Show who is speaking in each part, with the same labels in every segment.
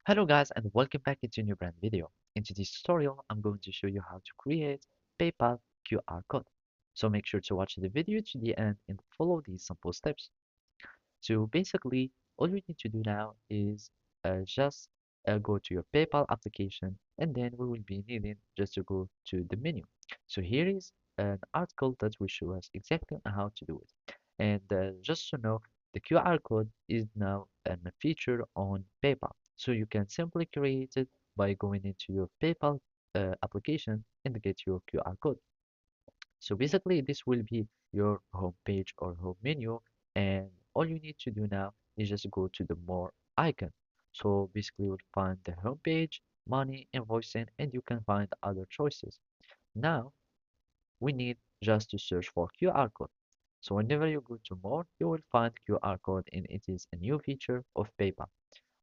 Speaker 1: Hello guys and welcome back into a new brand video. In today's tutorial, I'm going to show you how to create PayPal QR code. So make sure to watch the video to the end and follow these simple steps. So basically, all you need to do now is just go to your PayPal application and then we will be needing just to go to the menu. So here is an article that will show us exactly how to do it. And just to know, the QR code is now a feature on PayPal. So you can simply create it by going into your PayPal application and get your QR code. So basically, this will be your home page or home menu, and all you need to do now is just go to the more icon. So basically, you'll find the home page, money, invoicing, and you can find other choices. Now, we need just to search for QR code. So whenever you go to more, you will find QR code, and it is a new feature of PayPal.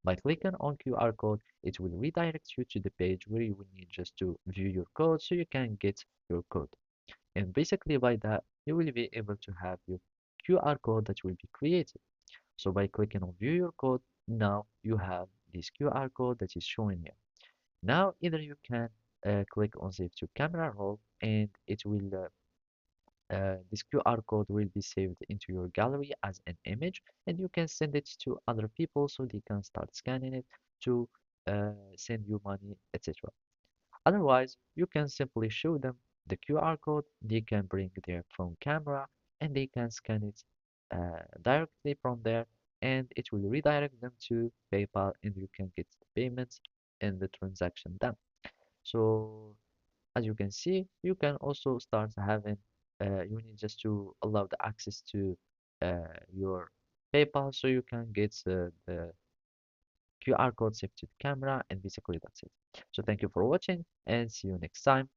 Speaker 1: By clicking on QR code, it will redirect you to the page where you will need just to view your code so you can get your code. And basically by that, you will be able to have your QR code that will be created. So by clicking on view your code, now you have this QR code that is showing you. Now either you can click on save to camera roll and it will this QR code will be saved into your gallery as an image and you can send it to other people so they can start scanning it to send you money, etc. Otherwise, you can simply show them the QR code, they can bring their phone camera and they can scan it directly from there and it will redirect them to PayPal and you can get the payments and the transaction done. So as you can see, you can also start having, you need just to allow the access to your PayPal so you can get the QR code saved to the camera and basically that's it. So thank you for watching and see you next time.